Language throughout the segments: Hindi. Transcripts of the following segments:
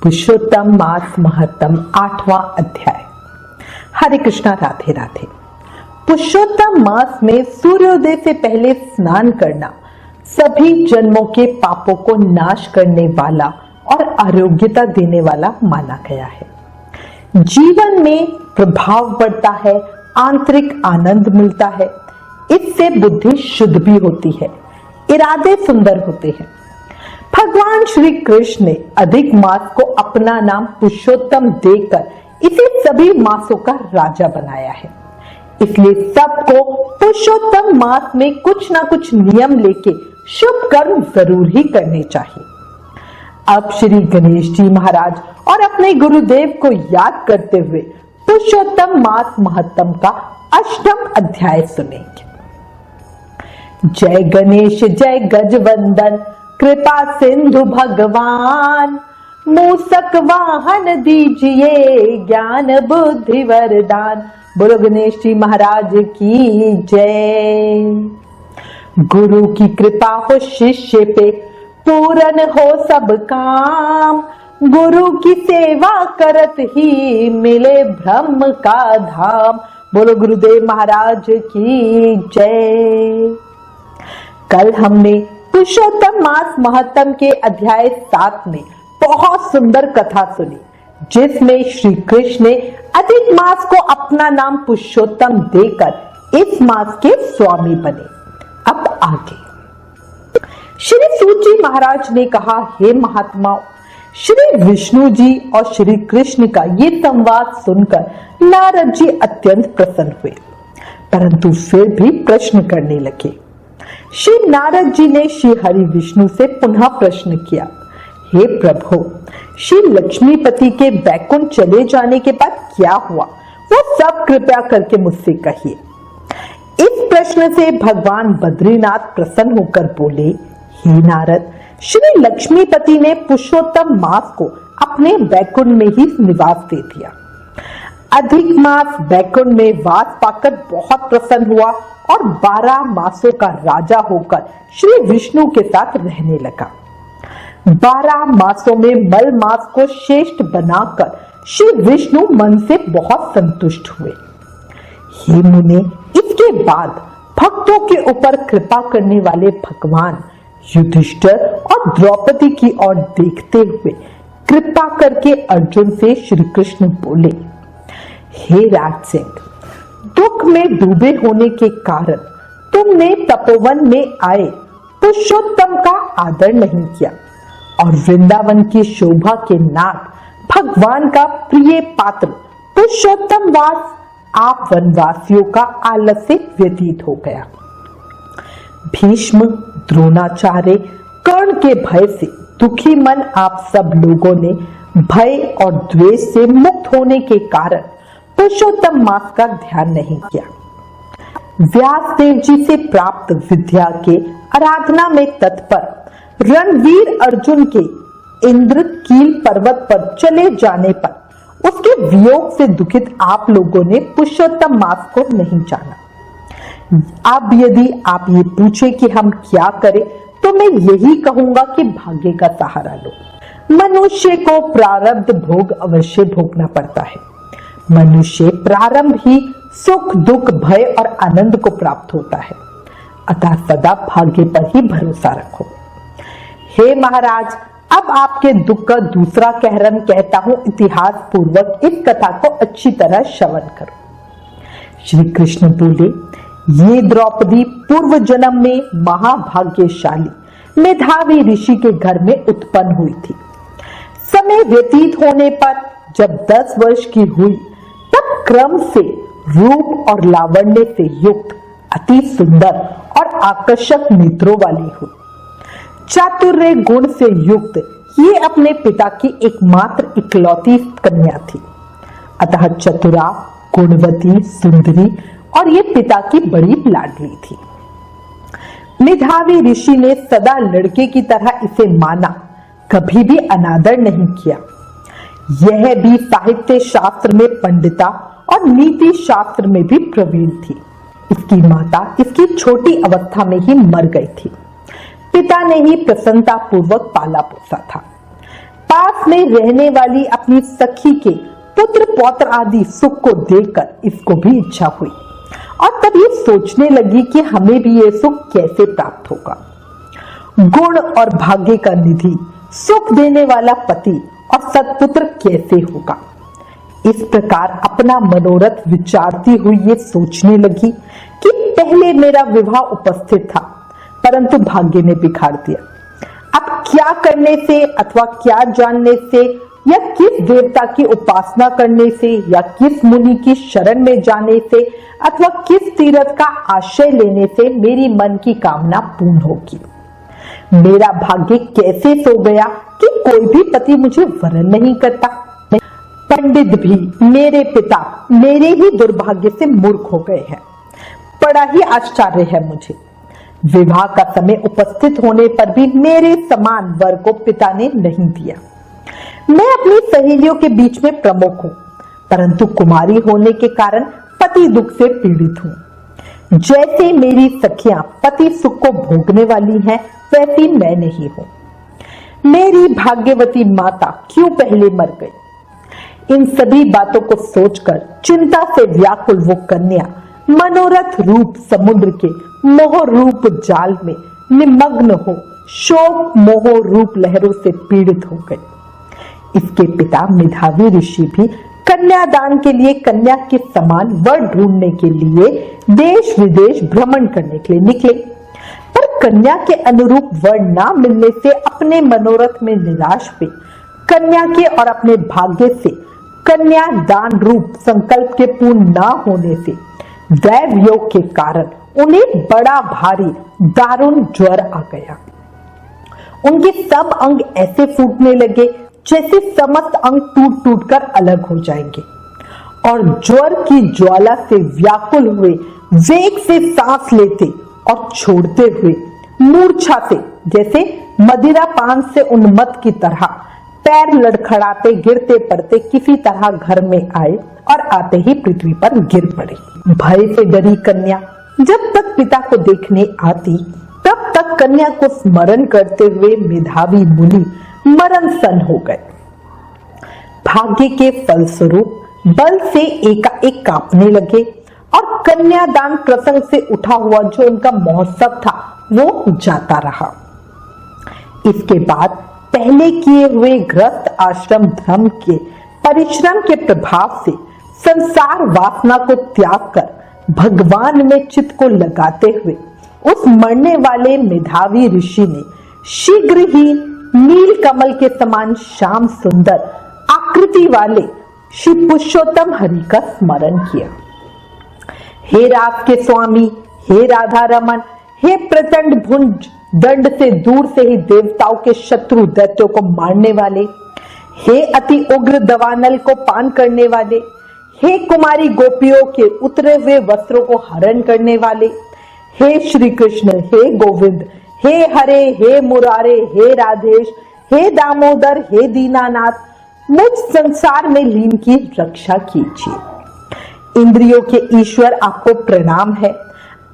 पुरुषोत्तम मास महत्तम 8वां अध्याय। हरे कृष्णा, राधे राधे। पुरुषोत्तम मास में सूर्योदय से पहले स्नान करना सभी जन्मों के पापों को नाश करने वाला और आरोग्यता देने वाला माना गया है। जीवन में प्रभाव बढ़ता है, आंतरिक आनंद मिलता है, इससे बुद्धि शुद्ध भी होती है, इरादे सुंदर होते हैं। भगवान श्री कृष्ण ने अधिक मास को अपना नाम पुरुषोत्तम देकर इसे सभी मासों का राजा बनाया है। इसलिए सबको पुरुषोत्तम मास में कुछ ना कुछ नियम लेके शुभ कर्म जरूर ही करने चाहिए। अब श्री गणेश जी महाराज और अपने गुरुदेव को याद करते हुए पुरुषोत्तम मास महत्तम का 8वां अध्याय सुनेंगे। जय गणेश जय गजवंदन, कृपा सिंधु भगवान, मूसक वाहन दीजिए ज्ञान बुद्धि वरदान। बोलो गणेश जी महाराज की जय। गुरु की कृपा हो शिष्य पे, पूर्ण हो सब काम, गुरु की सेवा करत ही मिले ब्रह्म का धाम। बोलो गुरुदेव महाराज की जय। कल हमने पुरुषोत्तम मास महत्तम के अध्याय 7 में बहुत सुंदर कथा सुनी, जिसमें श्री कृष्ण ने अधिक मास को अपना नाम पुरुषोत्तम देकर इस मास के स्वामी बने। अब आगे श्री सूत जी महाराज ने कहा, हे महात्माओं, श्री विष्णु जी और श्री कृष्ण का ये संवाद सुनकर नारद जी अत्यंत प्रसन्न हुए, परंतु फिर भी प्रश्न करने लगे। श्री नारद जी ने श्री हरि विष्णु से पुनः प्रश्न किया, हे प्रभु, श्री लक्ष्मीपति के वैकुंठ चले जाने के बाद क्या हुआ, वो सब कृपया करके मुझसे कहिए। इस प्रश्न से भगवान बद्रीनाथ प्रसन्न होकर बोले, हे नारद, श्री लक्ष्मीपति ने पुरुषोत्तम मास को अपने वैकुंठ में ही निवास दे दिया। अधिक मास वैकुंठ में वास पाकर बहुत प्रसन्न हुआ और 12 मासों का राजा होकर श्री विष्णु के साथ रहने लगा। 12 मासों में मल मास को श्रेष्ठ बनाकर श्री विष्णु मन से बहुत संतुष्ट हुए। हे मुने, इसके बाद भक्तों के ऊपर कृपा करने वाले भगवान युधिष्ठिर और द्रौपदी की ओर देखते हुए कृपा करके अर्जुन से श्री कृष्ण बोले, हे राज सिंह, दुख में डूबे होने के कारण तुमने तपोवन में आए पुरुषोत्तम का आदर नहीं किया और वृंदावन की शोभा के नाथ भगवान का प्रिय पात्र पुरुषोत्तम वास आप वनवासियों का आलस्य से व्यतीत हो गया। भीष्म, द्रोणाचार्य, कर्ण के भय से दुखी मन आप सब लोगों ने भय और द्वेष से मुक्त होने के कारण पुरुषोत्तम मास का ध्यान नहीं किया। व्यास देव जी से प्राप्त विद्या के आराधना में तत्पर रणवीर अर्जुन के इंद्रकील पर्वत पर चले जाने पर उसके वियोग से दुखित आप लोगों ने पुरुषोत्तम मास को नहीं जाना। अब यदि आप ये पूछे कि हम क्या करें, तो मैं यही कहूंगा कि भाग्य का सहारा लो। मनुष्य को प्रारब्ध भोग अवश्य भोगना पड़ता है। मनुष्य प्रारंभ ही सुख, दुख, भय और आनंद को प्राप्त होता है, अतः सदा भाग्य पर ही भरोसा रखो। हे महाराज, अब आपके दुख का दूसरा कहरन कहता हूं, इतिहास पूर्वक इस कथा को अच्छी तरह श्रवण करो। श्री कृष्ण बोले, ये द्रौपदी पूर्व जन्म में महाभाग्यशाली मेधावी ऋषि के घर में उत्पन्न हुई थी। समय व्यतीत होने पर जब 10 वर्ष की हुई, तब क्रम से रूप और लावण्य से युक्त अति सुंदर और आकर्षक नेत्रों वाली हुई। चातुर्य गुण से युक्त ये अपने पिता की एकमात्र इकलौती कन्या थी, अतः चतुरा, गुणवती, सुंदरी और ये पिता की बड़ी लाडली थी। मेधावी ऋषि ने सदा लड़के की तरह इसे माना, कभी भी अनादर नहीं किया। यह भी साहित्य शास्त्र में पंडिता और नीति शास्त्र में भी प्रवीण थी। इसकी माता इसकी छोटी अवस्था में ही मर गई थी। पिता ने ही प्रसन्नता पूर्वक पाला पोसा था। पास में रहने वाली अपनी सखी के पुत्र पौत्र आदि सुख को देखकर इसको भी इच्छा हुई और तब ये सोचने लगी कि हमें भी ये सुख कैसे प्राप्त होगा। गुण और भाग्य का निधि, सुख देने वाला पति और सत्पुत्र कैसे होगा। इस प्रकार अपना मनोरथ विचारती हुई ये सोचने लगी कि पहले मेरा विवाह उपस्थित था, परंतु भाग्य ने बिगाड़ दिया। अब क्या करने से अथवा क्या जानने से या किस देवता की उपासना करने से या किस मुनि की शरण में जाने से अथवा किस तीर्थ का आश्रय लेने से मेरी मन की कामना पूर्ण होगी। मेरा भाग्य कैसे सो गया कि कोई भी पति मुझे वरण नहीं करता। पंडित भी मेरे पिता मेरे ही दुर्भाग्य से मूर्ख हो गए हैं। बड़ा ही आश्चर्य है मुझे। विवाह का समय उपस्थित होने पर भी मेरे समान वर को पिता ने नहीं दिया। मैं अपनी सहेलियों के बीच में प्रमुख हूँ, परंतु कुमारी होने के कारण पति दुख से पीड़ित हूँ। जैसे मेरी सखियां पति सुख को भोगने वाली हैं, वैसी मैं नहीं हूँ। मेरी भाग्यवती माता क्यों पहले मर गई। इन सभी बातों को सोचकर चिंता से व्याकुल वो कन्या मनोरथ रूप समुद्र के मोह रूप जाल में निमग्न हो शोक मोह रूप लहरों से पीड़ित हो गई। इसके पिता मेधावी ऋषि भी कन्यादान के लिए कन्या के समान वर ढूंढने के लिए देश विदेश भ्रमण करने के लिए निकले, पर कन्या के अनुरूप वर ना मिलने से अपने मनोरथ में निराश हुए। कन्या के और अपने भाग्य से कन्या दान रूप संकल्प के पूर्ण ना होने से दैव योग के कारण उन्हें बड़ा भारी दारुण ज्वर आ गया। उनके सब अंग ऐसे फूटने लगे जैसे समस्त अंग टूट टूट कर अलग हो जाएंगे और ज्वर की ज्वाला से व्याकुल हुए वेग से सांस लेते और छोड़ते हुए मूर्छा से जैसे मदिरा पान से उन्मत्त की तरह पैर लड़खड़ाते गिरते पड़ते किसी तरह घर में आए और आते ही पृथ्वी पर गिर पड़े। भय से डरी कन्या जब तक पिता को देखने आती तब तक कन्या को स्मरण करते हुए मेधावी मुनि मरण सन हो गए। भाग्य के फलस्वरूप बल से एकाएक कांपने लगे और कन्यादान प्रसंग से उठा हुआ जो उनका महोत्सव था वो जाता रहा। इसके बाद पहले किए हुए गृहस्थ आश्रम धर्म के परिश्रम के प्रभाव से संसार वासना को त्याग कर भगवान में चित्त को लगाते हुए उस मरने वाले मेधावी ऋषि ने शीघ्र ही नील कमल के समान श्याम सुंदर आकृति वाले श्री पुरुषोत्तम हरि का स्मरण किया। हे रास के स्वामी, हे राधा रमन, हे प्रचंड भुंज दंड से दूर से ही देवताओं के शत्रु दैत्यों को मारने वाले, हे अति उग्र दवानल को पान करने वाले, हे कुमारी गोपियों के उतरे हुए वस्त्रों को हरण करने वाले, हे श्री कृष्ण, हे गोविंद, हे हरे, हे मुरारे, हे राधेश, हे दामोदर, हे दीनानाथ, मुझ संसार में लीन की रक्षा कीजिए। इंद्रियों के ईश्वर आपको प्रणाम है।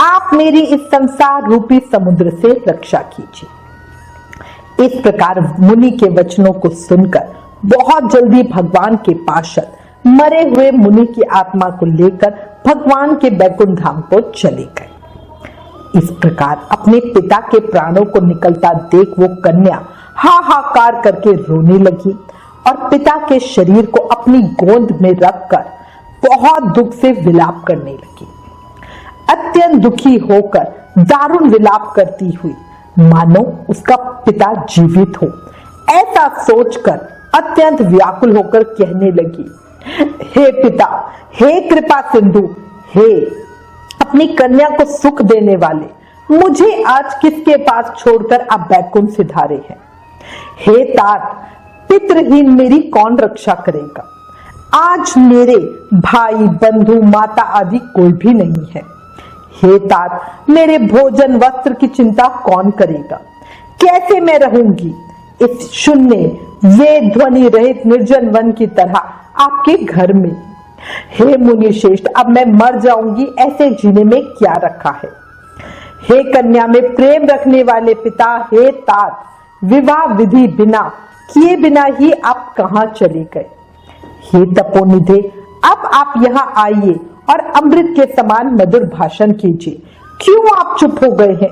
आप मेरी इस संसार रूपी समुद्र से रक्षा कीजिए। इस प्रकार मुनि के वचनों को सुनकर बहुत जल्दी भगवान के पार्षद मरे हुए मुनि की आत्मा को लेकर भगवान के बैकुंठ धाम को चले गए। इस प्रकार अपने पिता के प्राणों को निकलता देख वो कन्या हाहाकार करके रोने लगी और पिता के शरीर को अपनी गोद में रखकर बहुत दुख से विलाप करने लगी। अत्यंत दुखी होकर दारुण विलाप करती हुई मानो उसका पिता जीवित हो, ऐसा सोचकर अत्यंत व्याकुल होकर कहने लगी, हे पिता, हे कृपा सिंधु, हे अपनी कन्या को सुख देने वाले, मुझे आज किसके पास छोड़कर आप बैकुंठ सिधारे हैं। हे तात, पितृहीन मेरी कौन रक्षा करेगा। आज मेरे भाई बंधु माता आदि कोई भी नहीं है। हे तात, मेरे भोजन वस्त्र की चिंता कौन करेगा। कैसे मैं रहूंगी इस शून्य वेद ध्वनि रहित निर्जन वन की तरह आपके घर में। हे मुनि श्रेष्ठ, अब मैं मर जाऊंगी, ऐसे जीने में क्या रखा है। हे कन्या में प्रेम रखने वाले पिता, हे तात, विवाह विधि बिना किए बिना ही आप कहां चले गए? हे तपोनिधे, अब आप यहाँ आइए और अमृत के समान मधुर भाषण कीजिए। क्यों आप चुप हो गए हैं?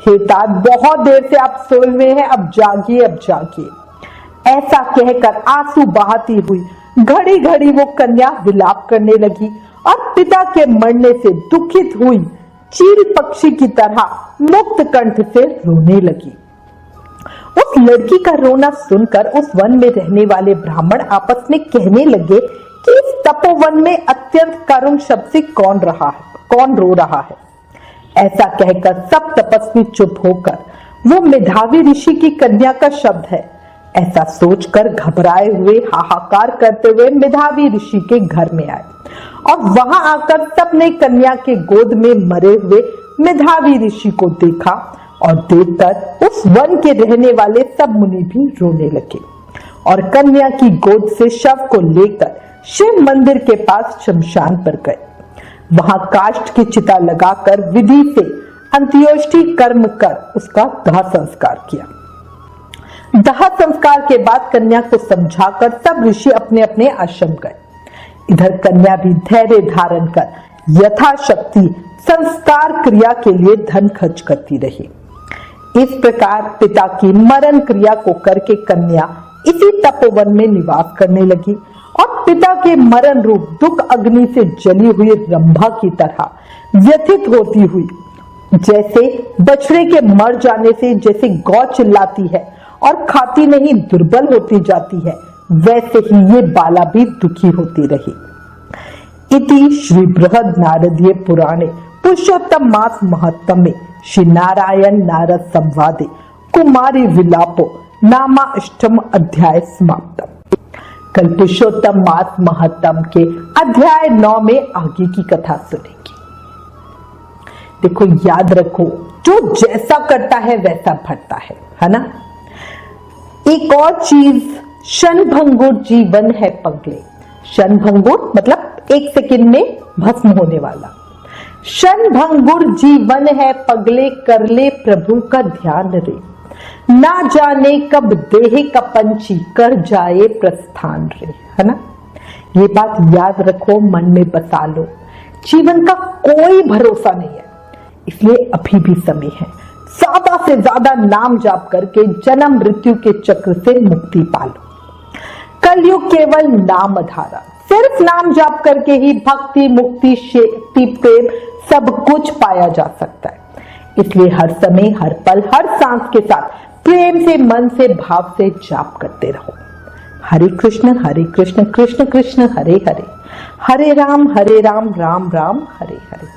हे तात, बहुत देर से आप सोए हुए हैं, अब जागिए, अब जागिए। ऐसा कहकर आंसू बहाती हुई घड़ी घड़ी वो कन्या विलाप करने लगी और पिता के मरने से दुखित हुई चील पक्षी की तरह मुक्त कंठ से रोने लगी। उस लड़की का रोना सुनकर उस वन में रहने वाले ब्राह्मण आपस में कहने लगे कि इस तपोवन में अत्यंत करुण शब्द से कौन रो रहा है। ऐसा कहकर सब तपस्वी चुप होकर वो मेधावी ऋषि की कन्या का शब्द है ऐसा सोचकर घबराए हुए हाहाकार करते हुए मेधावी ऋषि के घर में आए और वहां आकर सबने कन्या के गोद में मरे हुए मेधावी ऋषि को देखा और देखकर उस वन के रहने वाले सब मुनि भी रोने लगे और कन्या की गोद से शव को लेकर शिव मंदिर के पास शमशान पर गए। वहां काष्ठ की चिता लगाकर विधि से अंत्योष्टि कर्म कर उसका दाह संस्कार किया। दाह संस्कार के बाद कन्या को समझाकर सब ऋषि अपने अपने आश्रम गए। इधर कन्या भी धैर्य धारण कर यथाशक्ति संस्कार क्रिया के लिए धन खर्च करती रही। इस प्रकार पिता की मरण क्रिया को करके कन्या इसी तपोवन में निवास करने लगी और पिता के मरण रूप दुख अग्नि से जली हुई रंभा की तरह व्यथित होती हुई, जैसे बछड़े के मर जाने से जैसे गौ चिल्लाती है और खाती नहीं दुर्बल होती जाती है, वैसे ही ये बाला भी दुखी होती रही। इति श्री बृहद नारदीय पुराणे पुरुषोत्तम मास महत्तमे श्री नारायण नारद संवादे कुमारी विलापो नामा अष्टम अध्याय समाप्तम। कल पुरुषोत्तम मास महत्तम के अध्याय 9 में आगे की कथा सुनेंगे। देखो, याद रखो, जो जैसा करता है वैसा भरता है ना। एक और चीज, क्षणभंगुर जीवन है पगले। क्षणभंगुर मतलब एक सेकंड में भस्म होने वाला। क्षणभंगुर जीवन है पगले, कर ले प्रभु का ध्यान रे। ना जाने कब देह का पंछी कर जाए प्रस्थान रे, है ना। ये बात याद रखो, मन में बसा लो। जीवन का कोई भरोसा नहीं है, इसलिए अभी भी समय है। ज्यादा से ज्यादा नाम जाप करके जन्म मृत्यु के चक्र से मुक्ति पालो। कलयुग केवल नाम आधारा, सिर्फ नाम जाप करके ही भक्ति, मुक्ति, शक्ति, प्रेम सब कुछ पाया जा सकता है। इसलिए हर समय, हर पल, हर सांस के साथ प्रेम से, मन से, भाव से जाप करते रहो। हरे कृष्ण कृष्ण कृष्ण हरे हरे, हरे Ram Ram Ram Hare Hare.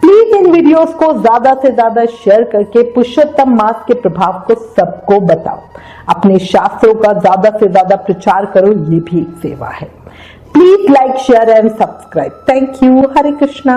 Please in videos को ज्यादा से ज्यादा शेयर करके पुरुषोत्तम मास के प्रभाव को सबको बताओ। अपने शास्त्रों का ज्यादा से ज्यादा प्रचार करो, ये भी एक सेवा है। Please like, share and subscribe. Thank you. Hare Krishna.